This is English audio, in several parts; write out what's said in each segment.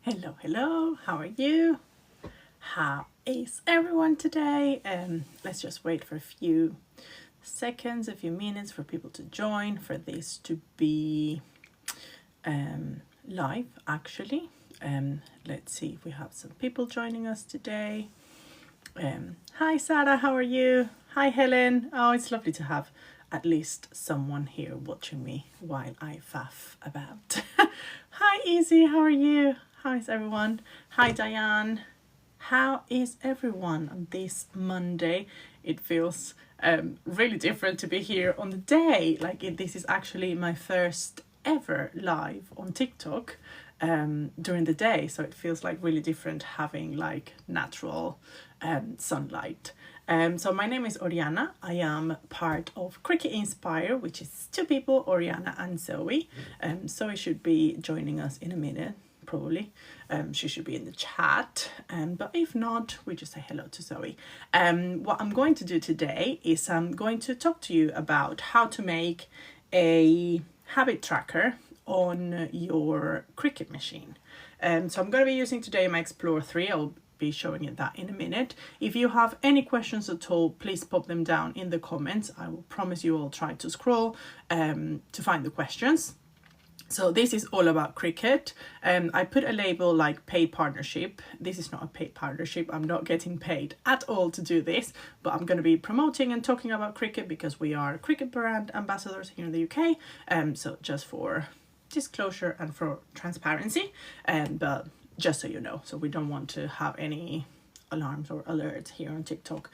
Hello, hello, how are you? How is everyone today? Let's just wait for a few seconds, a few minutes for people to join, for this to be live actually. Let's see if we have some people joining us today. Hi Sarah, how are you? Hi Helen. Oh, it's lovely to have at least someone here watching me while I faff about. Hi Easy, how are you? How is everyone? Hi Diane. How is everyone on this Monday? It feels really different to be here on the day. This is actually my first ever live on TikTok during the day, so it feels like really different having like natural sunlight. So my name is Oriana. I am part of Cricut Inspire, which is two people, Oriana and Zoe. Zoe should be joining us in a minute, probably. She should be in the chat, but if not, we just say hello to Zoe. What I'm going to do today is I'm going to talk to you about how to make a habit tracker on your Cricut machine. So I'm going to be using today my Explore 3. I'll be showing you that in a minute. If you have any questions at all, please pop them down in the comments. I will promise you I'll try to scroll to find the questions. So this is all about Cricut. I put a label like paid partnership. This is not a paid partnership. I'm not getting paid at all to do this, but I'm going to be promoting and talking about Cricut because we are Cricut brand ambassadors here in the UK. So just for disclosure and for transparency, but just so you know, so we don't want to have any alarms or alerts here on TikTok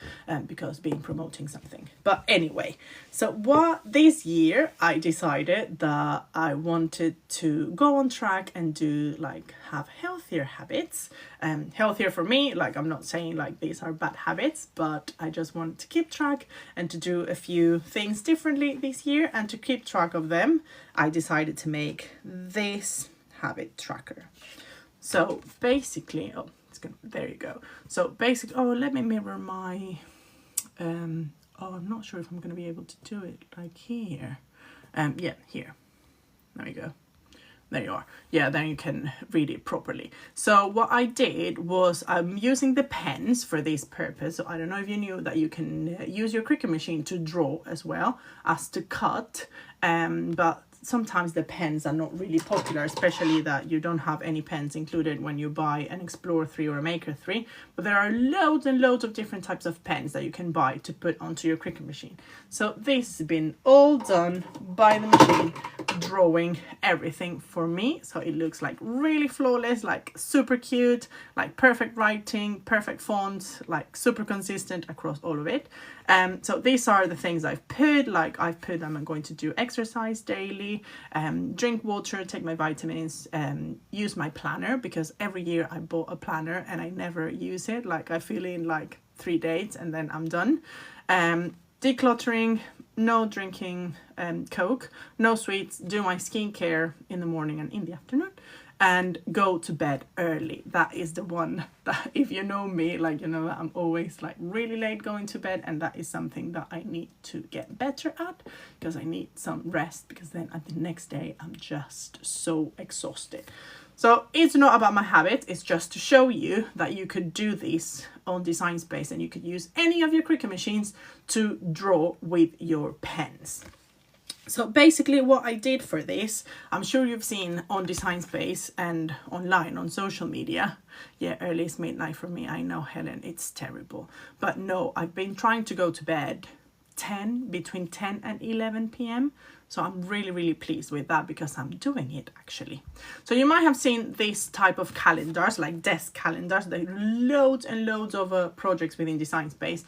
because being promoting something. But anyway, so what this year I decided that I wanted to go on track and do like have healthier habits. Healthier for me, like I'm not saying like these are bad habits, but I just want to keep track and to do a few things differently this year. And to keep track of them, I decided to make this habit tracker. So basically, there you go. So basically, let me mirror my, I'm not sure if I'm going to be able to do it like here. Yeah, here. There you go. There you are. Yeah, then you can read it properly. So what I did was I'm using the pens for this purpose. So I don't know if you knew that you can use your Cricut machine to draw as well as to cut. But sometimes the pens are not really popular, especially that you don't have any pens included when you buy an Explorer 3 or a Maker 3. But there are loads and loads of different types of pens that you can buy to put onto your Cricut machine. So this has been all done by the machine, drawing everything for me. So it looks like really flawless, like super cute, like perfect writing, perfect fonts, like super consistent across all of it. So these are the things I've put, I'm going to do exercise daily, drink water, take my vitamins, use my planner, because every year I bought a planner and I never use it. Like I fill in like 3 dates and then I'm done. Decluttering, no drinking Coke, no sweets, do my skincare in the morning and in the afternoon, and go to bed early. That is the one that, if you know me, like, you know that I'm always like really late going to bed, and that is something that I need to get better at, because I need some rest, because then at the next day I'm just so exhausted. So it's not about my habit, it's just to show you that you could do this on Design Space and you could use any of your Cricut machines to draw with your pens. So basically what I did for this, I'm sure you've seen on Design Space and online on social media. Yeah, early is midnight for me. I know, Helen, it's terrible. But no, I've been trying to go to bed between 10 and 11 p.m. So I'm really, really pleased with that because I'm doing it actually. So you might have seen this type of calendars, like desk calendars. There are loads and loads of projects within Design Space.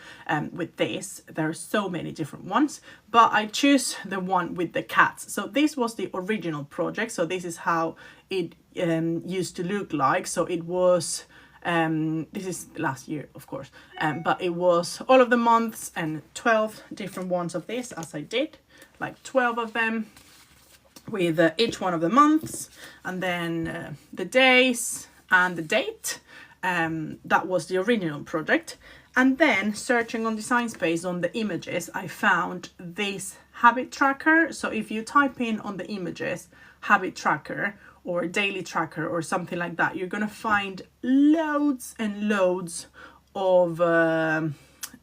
With this, there are so many different ones, but I choose the one with the cats. So this was the original project. So this is how it used to look like. So it was, this is last year, of course, but it was all of the months and 12 different ones of this, as I did. Like 12 of them with each one of the months, and then the days and the date. That was the original project. And then searching on Design Space on the images, I found this habit tracker. So if you type in on the images habit tracker, or daily tracker or something like that, you're going to find loads and loads of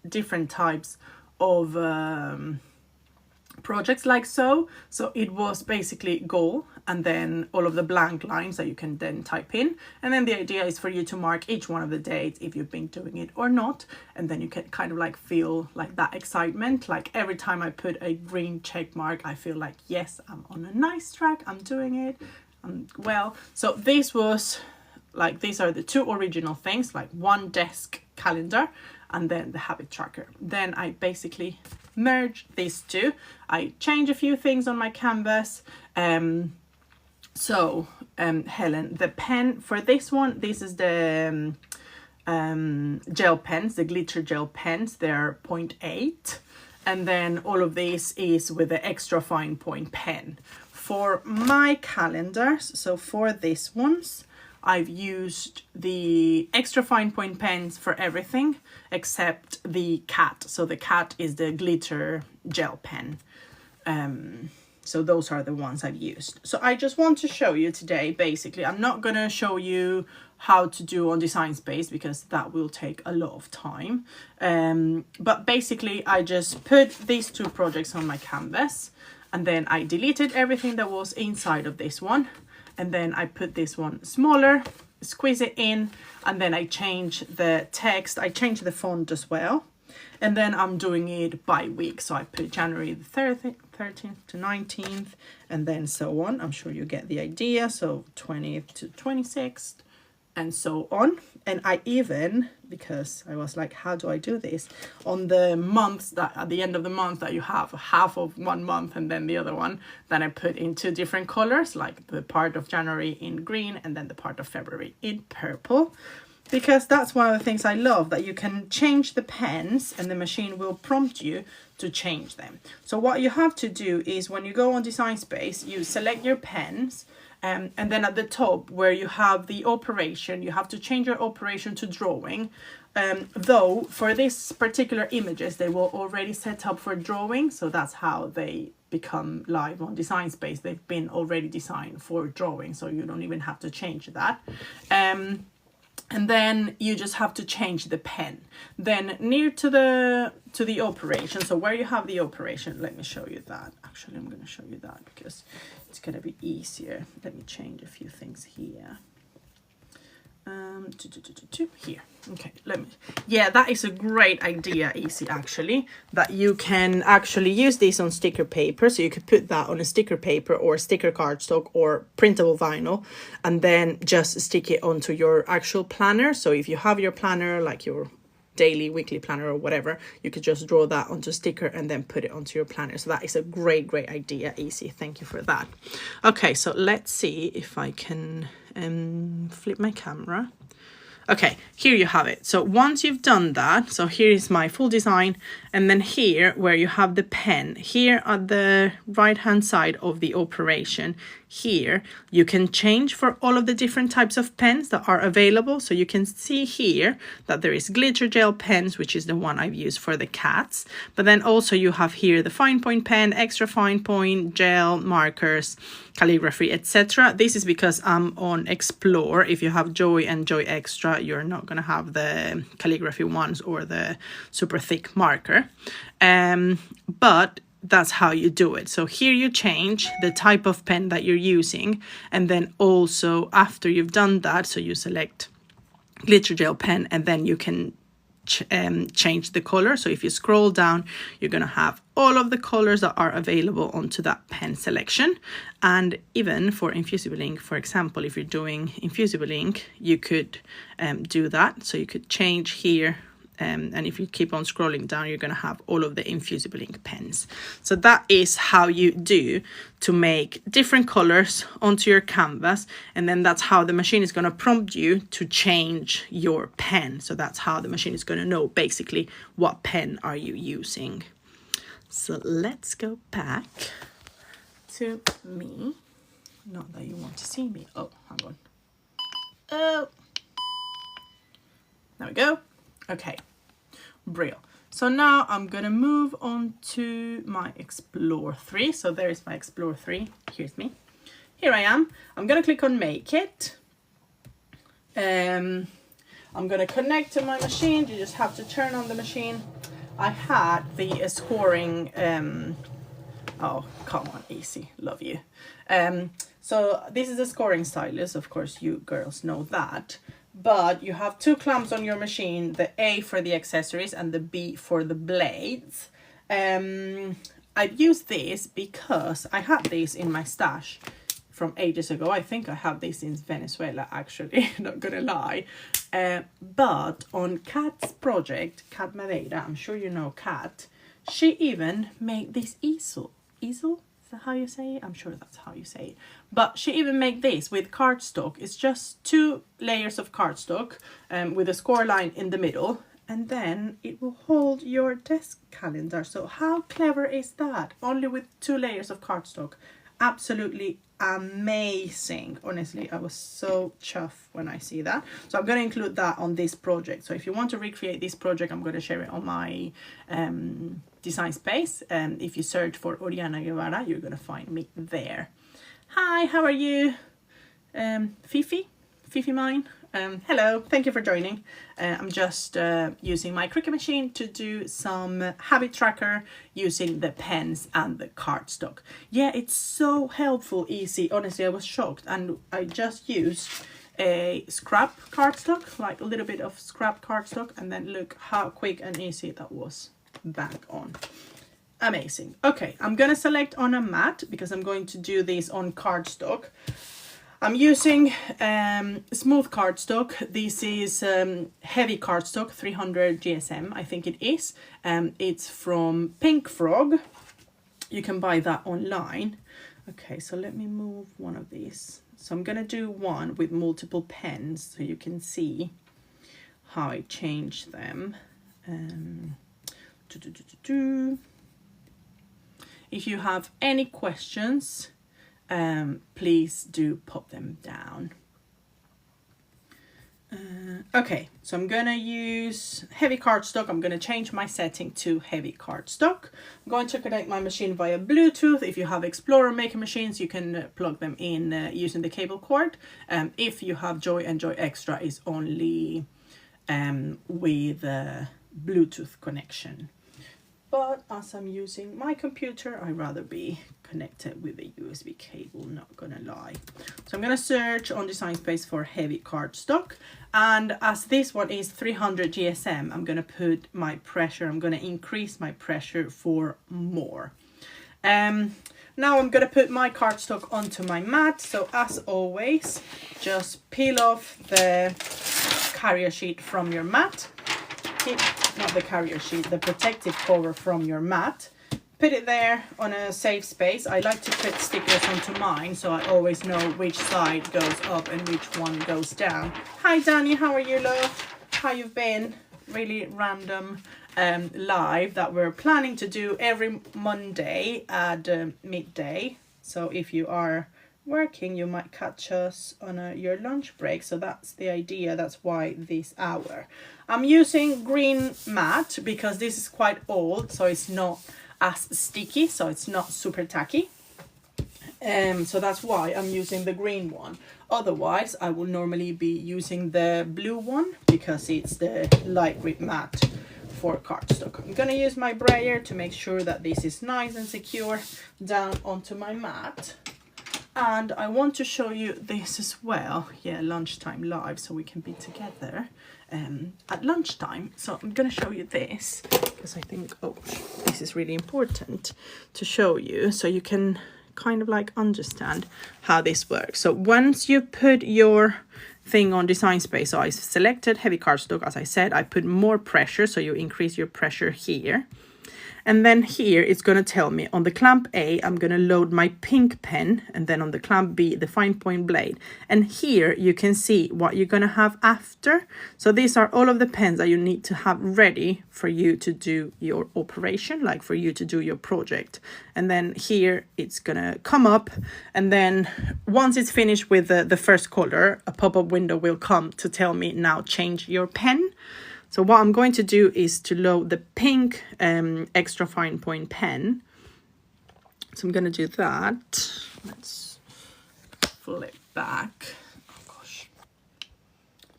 different types of projects like so. So it was basically goal and then all of the blank lines that you can then type in. And then the idea is for you to mark each one of the dates if you've been doing it or not. And then you can kind of like feel like that excitement. Like every time I put a green check mark, I feel like, yes, I'm on a nice track. I'm doing it. Well, so this was like, these are the two original things, like one desk calendar and then the habit tracker. Then I basically merge these two. I change a few things on my canvas. Helen, the pen for this one, this is the gel pens, the glitter gel pens. They're 0.8, and then all of this is with the extra fine point pen. For my calendars, so for these ones, I've used the extra fine point pens for everything except the cat. So the cat is the glitter gel pen. So those are the ones I've used. So I just want to show you today, basically, I'm not going to show you how to do on Design Space because that will take a lot of time. But basically I just put these two projects on my canvas and then I deleted everything that was inside of this one. And then I put this one smaller, squeeze it in, and then I change the text. I change the font as well. And then I'm doing it by week. So I put January the 13th to 19th, and then so on. I'm sure you get the idea. So 20th to 26th, and so on. And I even, because I was like, how do I do this? On the months that at the end of the month that you have half of one month and then the other one, then I put in two different colors, like the part of January in green and then the part of February in purple. Because that's one of the things I love, that you can change the pens and the machine will prompt you to change them. So what you have to do is when you go on Design Space, you select your pens. And then at the top where you have the operation, you have to change your operation to drawing. Though for this particular images, they were already set up for drawing. So that's how they become live on Design Space. They've been already designed for drawing. So you don't even have to change that. And then you just have to change the pen. Then near to the operation, so where you have the operation, let me show you that. Actually, I'm going to show you that because it's going to be easier. Let me change a few things here. Here. Okay, yeah, that is a great idea, Easy, actually, that you can actually use this on sticker paper. So you could put that on a sticker paper or sticker cardstock or printable vinyl and then just stick it onto your actual planner. So if you have your planner, like your daily, weekly planner or whatever, you could just draw that onto a sticker and then put it onto your planner. So that is a great idea, Easy. Thank you for that. Okay, so let's see if I can flip my camera. Okay, here you have it. So once you've done that, so here is my full design, and then here where you have the pen, here at the right hand side of the operation, here you can change for all of the different types of pens that are available. So you can see here that there is glitter gel pens, which is the one I've used for the cats, but then also you have here the fine point pen, extra fine point, gel, markers, calligraphy, etc. This is because I'm on Explore. If you have Joy and Joy Extra, you're not going to have the calligraphy ones or the super thick marker. But that's how you do it. So here you change the type of pen that you're using, and then also after you've done that, so you select glitter gel pen and then you can change the color. So if you scroll down, you're going to have all of the colors that are available onto that pen selection. And even for infusible ink, for example, if you're doing infusible ink, you could do that. So you could change here. And if you keep on scrolling down, you're going to have all of the infusible ink pens. So that is how you do to make different colors onto your canvas. And then that's how the machine is going to prompt you to change your pen. So that's how the machine is going to know basically what pen are you using. So let's go back to me. Not that you want to see me. Oh, hang on. Oh, there we go. Okay, brilliant. So now I'm gonna move on to my Explore 3. So there is my Explore 3. Here's me. here I am. I'm going to click on Make It. I'm going to connect to my machine. You just have to turn on the machine. I had the scoring, oh, come on, easy, love you. So this is a scoring stylus, of course you girls know that. But you have two clamps on your machine, the A for the accessories and the B for the blades. I've used this because I had these in my stash from ages ago. I think I have this in Venezuela, actually, not gonna lie. But on Kat's project, Kat Madeira, I'm sure you know Kat, she even made this easel. Easel? Is that how you say it? I'm sure that's how you say it. But she even made this with cardstock. It's just 2 layers of cardstock with a score line in the middle. And then it will hold your desk calendar. So how clever is that? Only with 2 layers of cardstock. Absolutely amazing. Honestly, I was so chuffed when I see that. So I'm going to include that on this project. So if you want to recreate this project, I'm going to share it on my design space. And if you search for Oriana Guevara, you're going to find me there. Hi, how are you? Fifi mine. Hello, thank you for joining. I'm just using my Cricut machine to do some habit tracker using the pens and the cardstock. Yeah, it's so helpful, easy. Honestly, I was shocked, and I just used a scrap cardstock, like a little bit of scrap cardstock, and then look how quick and easy that was. Back on. Amazing. Okay, I'm gonna select on a mat because I'm going to do this on cardstock. I'm using smooth cardstock. This is heavy cardstock, 300 GSM, I think it is. It's from Pink Frog. You can buy that online. Okay, so let me move one of these. So I'm gonna do one with multiple pens so you can see how I change them. If you have any questions, please do pop them down. Okay, so I'm gonna use heavy cardstock. I'm gonna change my setting to heavy cardstock. I'm going to connect my machine via Bluetooth. If you have Explorer Maker machines, you can plug them in using the cable cord. If you have Joy and Joy Extra is only with Bluetooth connection. But as I'm using my computer, I'd rather be connected with a USB cable, not gonna lie. So I'm gonna search on Design Space for heavy cardstock. And as this one is 300 GSM, I'm gonna put my pressure, I'm gonna increase my pressure for more. Now I'm gonna put my cardstock onto my mat. So as always, just peel off the carrier sheet from your mat. Not the carrier sheet, the protective cover from your mat. Put it there on a safe space. I like to put stickers onto mine so I always know which side goes up and which one goes down. Hi Danny, how are you, love? How you've been? Really random live that we're planning to do every Monday at midday. So if you are working, you might catch us on your lunch break. So that's the idea. That's why this hour. I'm using green mat because this is quite old, so it's not as sticky, so it's not super tacky. So that's why I'm using the green one. Otherwise, I will normally be using the blue one because it's the light grip mat for cardstock. I'm gonna use my brayer to make sure that this is nice and secure down onto my mat. And I want to show you this as well. Yeah, lunchtime live, so we can be together at lunchtime. So I'm gonna show you this because I think, oh, this is really important to show you so you can kind of like understand how this works. So once you put your thing on Design Space, so I selected heavy cardstock, as I said, I put more pressure, so you increase your pressure here. And then here it's going to tell me on the clamp A, I'm going to load my pink pen, and then on the clamp B, the fine point blade. And here you can see what you're going to have after. So these are all of the pens that you need to have ready for you to do your operation, like for you to do your project. And then here it's going to come up. And then once it's finished with the first color, a pop-up window will come to tell me now change your pen. So what I'm going to do is to load the pink extra fine point pen. So I'm going to do that. Let's flip back. Oh gosh,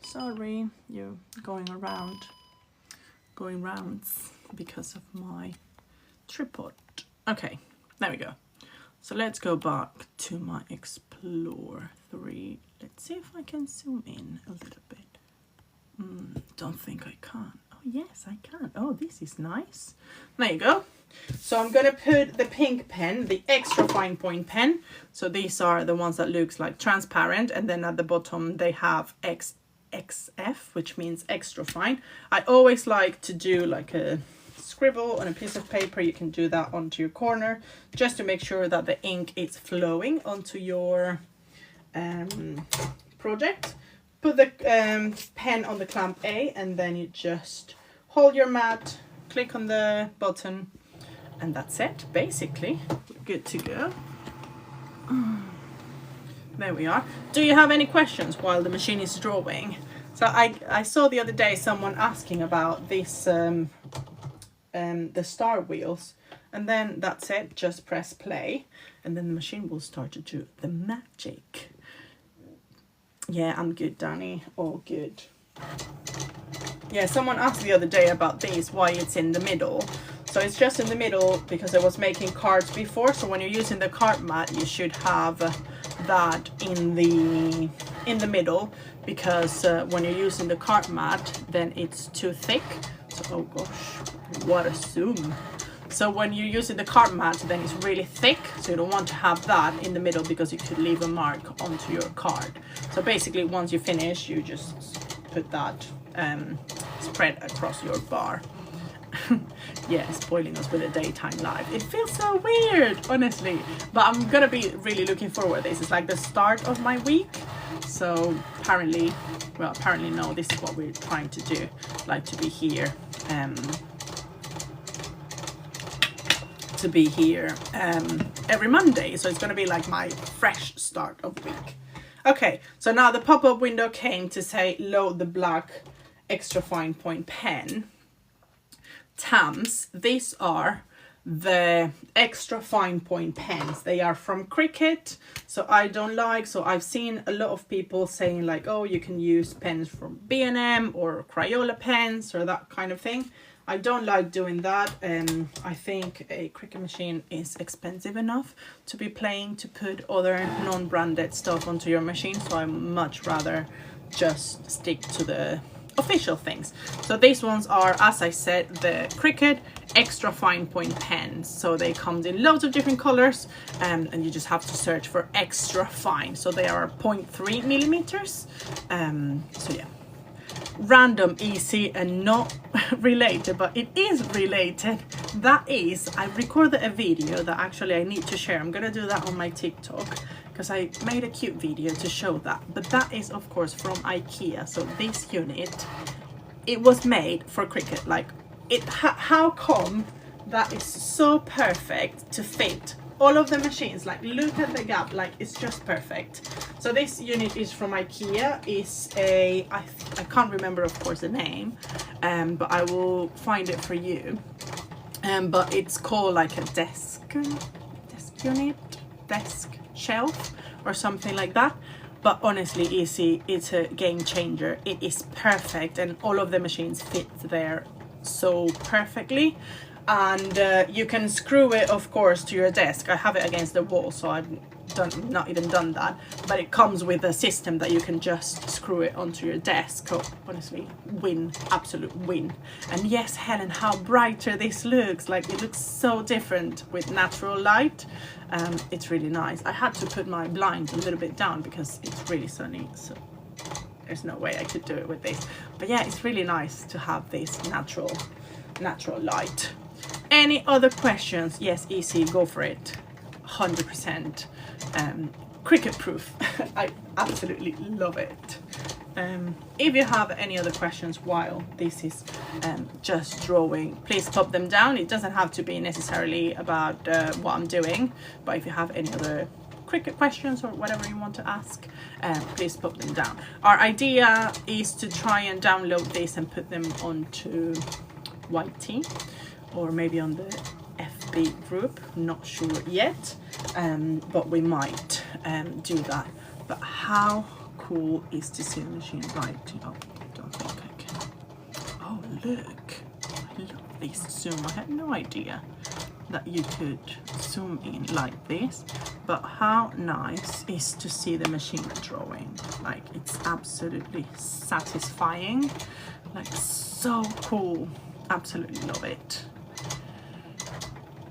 sorry, you're going rounds because of my tripod. Okay, there we go. So let's go back to my Explore 3. Let's see if I can zoom in a little bit. Don't think I can. Oh yes, I can. Oh, this is nice. There you go. So I'm gonna put the pink pen, the extra fine point pen. So these are the ones that looks like transparent, and then at the bottom they have XF, which means extra fine. I always like to do like a scribble on a piece of paper. You can do that onto your corner just to make sure that the ink is flowing onto your project. Put the pen on the clamp A, and then you just hold your mat, click on the button, and that's it. Basically, we're good to go. There we are. Do you have any questions while the machine is drawing? So I saw the other day someone asking about this the star wheels, and then that's it. Just press play, and then the machine will start to do the magic. Yeah, I'm good, Danny. All good. Yeah, someone asked the other day about these, why it's in the middle. So it's just in the middle because I was making cards before. So when you're using the card mat, you should have that in the middle, because when you're using the card mat, then it's too thick. So, oh gosh, what a zoom. So when you're using the card mat, then it's really thick. So you don't want to have that in the middle, because you could leave a mark onto your card. So basically, once you finish, you just put that spread across your bar. Yeah, spoiling us with a daytime live. It feels so weird, honestly, but I'm gonna be really looking forward. This is like the start of my week. So apparently no, this is what we're trying to do, like to be here every Monday. So it's gonna be like my fresh start of the week. Okay, so now the pop-up window came to say load the black extra fine point pen. Tams, these are the extra fine point pens. They are from Cricut, so so I've seen a lot of people saying like, oh, you can use pens from B&M or Crayola pens or that kind of thing. I don't like doing that. I think a Cricut machine is expensive enough to be paying to put other non-branded stuff onto your machine, so I much rather just stick to the official things. So these ones are, as I said, the Cricut extra fine point pens. So they come in loads of different colors, and you just have to search for extra fine. So they are 0.3 millimeters. So yeah, random, easy, and not related, but it is related. That is, I recorded a video that actually I need to share. I'm gonna do that on my TikTok, because I made a cute video to show that. But that is of course from IKEA. So this unit, it was made for Cricut. Like, how come that is so perfect to fit all of the machines? Like, look at the gap, like it's just perfect. So this unit is from IKEA. Is I can't remember of course the name, but I will find it for you. But it's called like a desk unit, desk shelf or something like that. But honestly, easy, it's a game changer. It is perfect, and all of the machines fit there so perfectly. And you can screw it of course to your desk. I have it against the wall, so I've not even done that, but it comes with a system that you can just screw it onto your desk. So honestly, absolute win. And yes, Helen, how brighter this looks. Like, it looks so different with natural light. It's really nice. I had to put my blinds a little bit down because it's really sunny, so there's no way I could do it with this. But yeah, it's really nice to have this natural light. Any other questions? Yes, easy, go for it. 100% Cricut proof. I absolutely love it. If you have any other questions while this is just drawing, please pop them down. It doesn't have to be necessarily about what I'm doing, but if you have any other Cricut questions or whatever you want to ask, please pop them down. Our idea is to try and download this and put them onto YT, or maybe on the FB group, not sure yet, but we might do that But how cool is to see the machine writing? Oh, don't think I can. Oh, look. I love this zoom. I had no idea that you could zoom in like this. But how nice is to see the machine drawing. Like, it's absolutely satisfying. Like, so cool. Absolutely love it.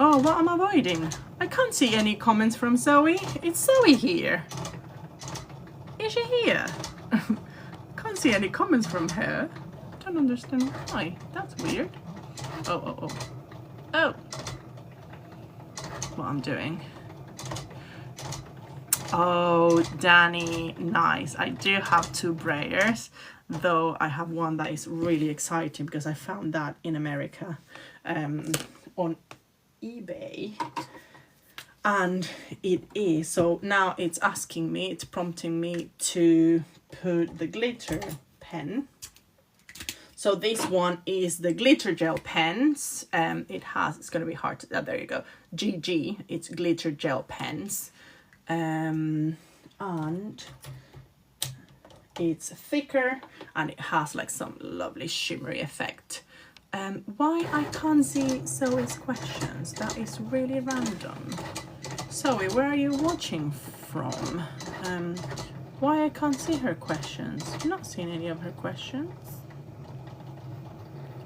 Oh, what am I avoiding? I can't see any comments from Zoe. It's Zoe here. Is she here? Can't see any comments from her. Don't understand why. That's weird. Oh. What I'm doing. Oh, Danny, nice. I do have 2 Brayers, though I have one that is really exciting because I found that in America on eBay. And it is, so now it's asking me, it's prompting me to put the glitter pen. So this one is the glitter gel pens. It's going to be hard to, there you go, GG, it's glitter gel pens. And it's thicker and it has like some lovely shimmery effect. Why I can't see Zoe's questions? That is really random. Zoe, where are you watching from? Why I can't see her questions? I've not seen any of her questions.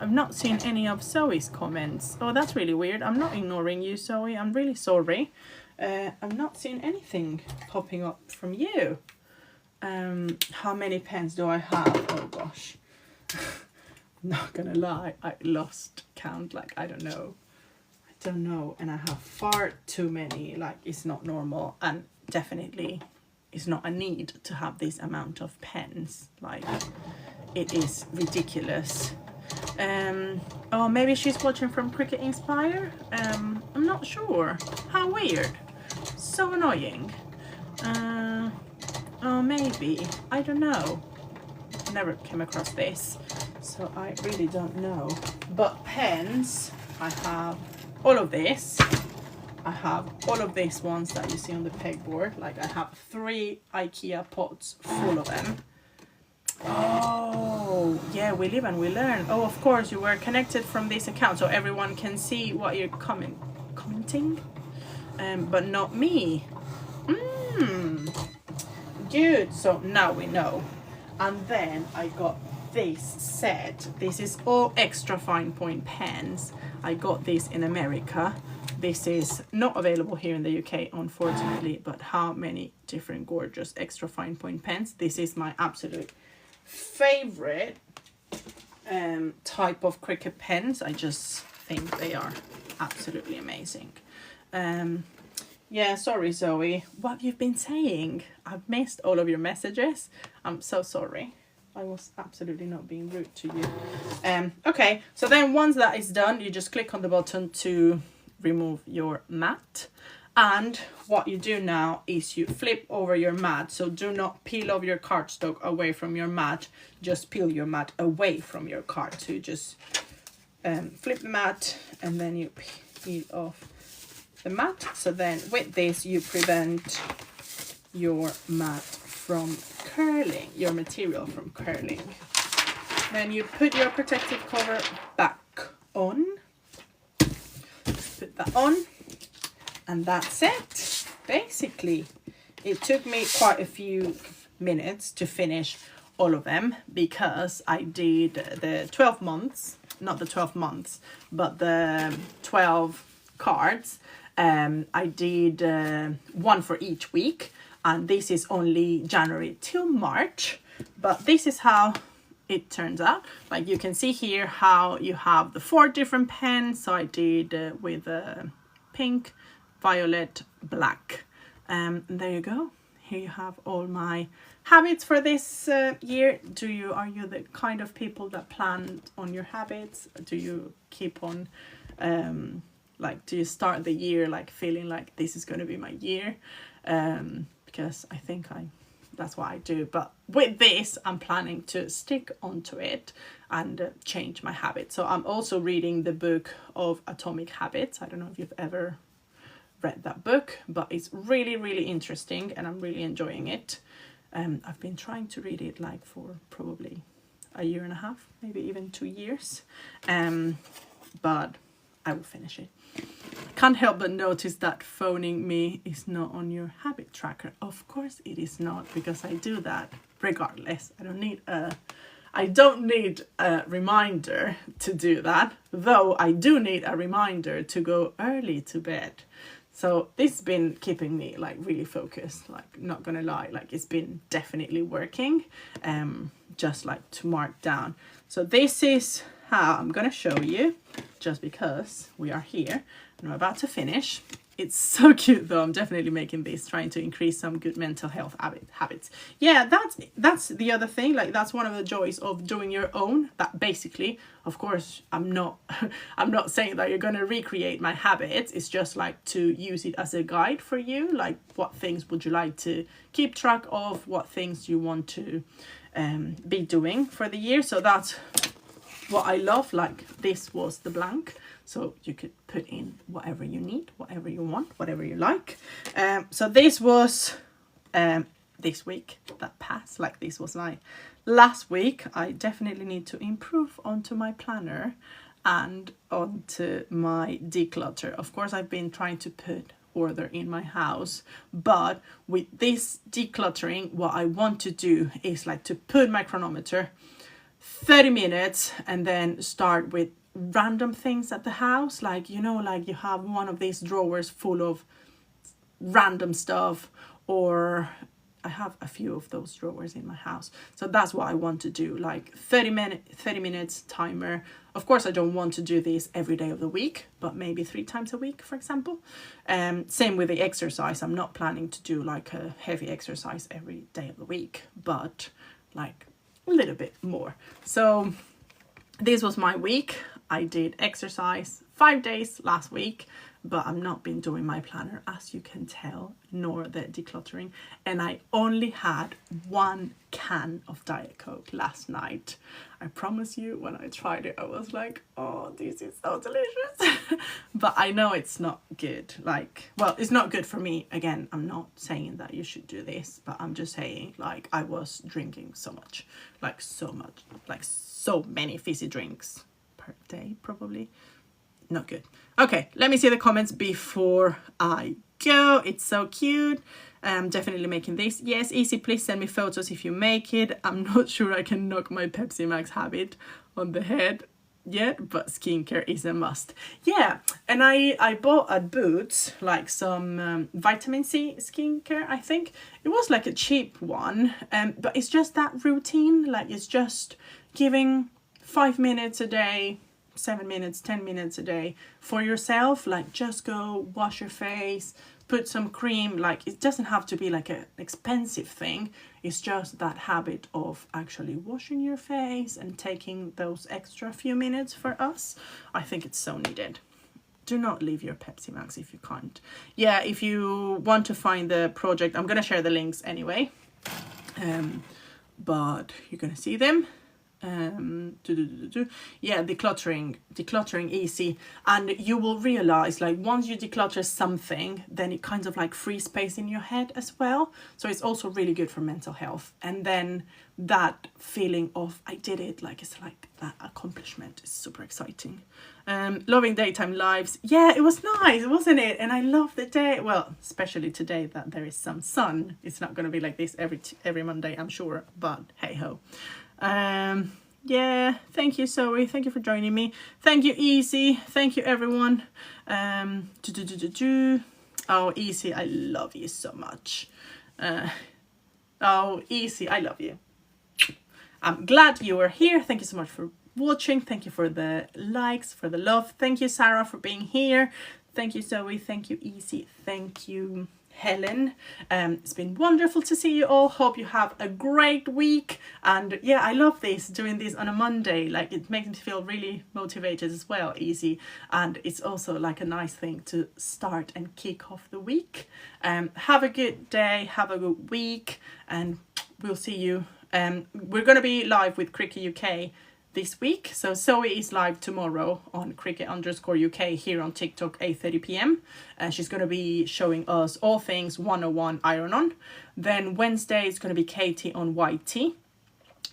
I've not seen any of Zoe's comments. Oh, that's really weird. I'm not ignoring you, Zoe. I'm really sorry. I've not seen anything popping up from you. How many pens do I have? Oh gosh. Not gonna lie, I lost count. Like, I don't know, and I have far too many. Like, it's not normal, and definitely it's not a need to have this amount of pens. Like, it is ridiculous. Oh, maybe she's watching from Cricut Inspire. I'm not sure. How weird. So annoying. Oh, maybe, I don't know. Never came across this, so I really don't know. But pens, I have all of this. I have all of these ones that you see on the pegboard. Like, I have 3 IKEA pots full of them. Oh, yeah, we live and we learn. Oh, of course, you were connected from this account, so everyone can see what you're commenting, but not me. Good, so now we know. And then I got this set. This is all extra fine point pens. I got this in America. This is not available here in the UK, unfortunately, but how many different gorgeous extra fine point pens. This is my absolute favorite type of Cricut pens. I just think they are absolutely amazing. Yeah, sorry, Zoe. What have you been saying? I've missed all of your messages. I'm so sorry. I was absolutely not being rude to you. Okay, so then once that is done, you just click on the button to remove your mat. And what you do now is you flip over your mat. So do not peel off your cardstock away from your mat. Just peel your mat away from your card. So you just flip the mat and then you peel off the mat. So then with this you prevent your mat from curling, your material from curling. Then you put your protective cover back on. Put that on, and that's it. Basically, it took me quite a few minutes to finish all of them because I did the 12 months, not the 12 months, but the 12 cards. I did one for each week, and this is only January till March, but this is how it turns out. Like, you can see here how you have the 4 different pens. So I did with pink, violet, black. There you go. Here you have all my habits for this year. Are you the kind of people that plan on your habits? Do you keep on do you start the year like feeling like this is going to be my year? Because I think that's what I do. But with this, I'm planning to stick onto it and change my habits. So I'm also reading the book of Atomic Habits. I don't know if you've ever read that book, but it's really, really interesting and I'm really enjoying it. I've been trying to read it like for probably a year and a half, maybe even 2 years, but I will finish it. I can't help but notice that phoning me is not on your habit tracker. Of course it is not, because I do that regardless. I don't need a reminder to do that, though I do need a reminder to go early to bed. So this has been keeping me like really focused, like not gonna lie, like it's been definitely working, just like to mark down. So this is how I'm gonna show you, just because we are here and I'm about to finish. It's so cute though. I'm definitely making this, trying to increase some good mental health habits. Yeah, that's the other thing. Like that's one of the joys of doing your own. That basically, of course, I'm not saying that you're gonna recreate my habits. It's just like to use it as a guide for you. Like what things would you like to keep track of? What things you want to be doing for the year? So that's what I love. Like this was the blank. So you could put in whatever you need, whatever you want, whatever you like. So this was this week that passed. Like this was my last week. I definitely need to improve onto my planner and onto my declutter. Of course, I've been trying to put order in my house, but with this decluttering, what I want to do is like to put my chronometer 30 minutes and then start with random things at the house, like you know, like you have one of these drawers full of random stuff, or I have a few of those drawers in my house. So that's what I want to do, like 30 minutes timer. Of course I don't want to do this every day of the week, but maybe 3 times a week, for example. Same with the exercise. I'm not planning to do like a heavy exercise every day of the week, but like a little bit more. So this was my week. I did exercise 5 days last week, but I've not been doing my planner, as you can tell, nor the decluttering. And I only had 1 can of Diet Coke last night. I promise you, when I tried it, I was like, oh, this is so delicious. But I know it's not good. Like, well, it's not good for me. Again, I'm not saying that you should do this, but I'm just saying, like, I was drinking so much, like so many fizzy drinks per day, probably. Not good. Okay, let me see the comments before I go. It's so cute. I'm definitely making this. Yes, easy, please send me photos if you make it. I'm not sure I can knock my Pepsi Max habit on the head yet, but skincare is a must. Yeah, and I bought at Boots like some vitamin C skincare. I think it was like a cheap one, but it's just that routine. Like it's just giving 5 minutes a day, 7 minutes, 10 minutes a day for yourself. Like just go wash your face, put some cream. Like it doesn't have to be like an expensive thing. It's just that habit of actually washing your face and taking those extra few minutes for us. I think it's so needed. Do not leave your Pepsi Max if you can't. Yeah, if you want to find the project, I'm gonna share the links anyway, but you're gonna see them. Yeah, decluttering easy, and you will realize like once you declutter something, then it kind of like frees space in your head as well. So it's also really good for mental health, and then that feeling of I did it, like it's like that accomplishment is super exciting. Loving daytime lives. Yeah, it was nice, wasn't it? And I love the day, well, especially today that there is some sun. It's not going to be like this every Monday, I'm sure, but hey ho. Yeah, thank you, Zoe. Thank you for joining me. Thank you, Easy. Thank you, everyone. Oh, Easy, I love you so much. Oh, Easy, I love you. I'm glad you are here. Thank you so much for watching. Thank you for the likes, for the love. Thank you, Sarah, for being here. Thank you, Zoe. Thank you, Easy. Thank you, Helen. It's been wonderful to see you all. Hope you have a great week. And yeah, I love doing this on a Monday. Like it makes me feel really motivated as well, Easy. And it's also like a nice thing to start and kick off the week. Have a good day, have a good week, and we'll see you. We're going to be live with Cricut UK this week. So Zoe is live tomorrow on Cricut_UK here on TikTok, 8:30 p.m. And she's going to be showing us all things 101 iron-on. Then Wednesday is going to be Katie on YT.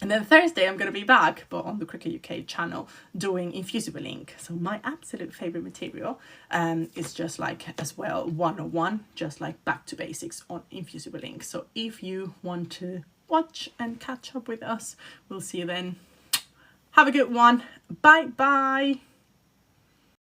And then Thursday I'm going to be back, but on the Cricut UK channel, doing infusible ink. So my absolute favourite material is just like as well 101, just like back to basics on infusible ink. So if you want to watch and catch up with us, we'll see you then. Have a good one. Bye bye.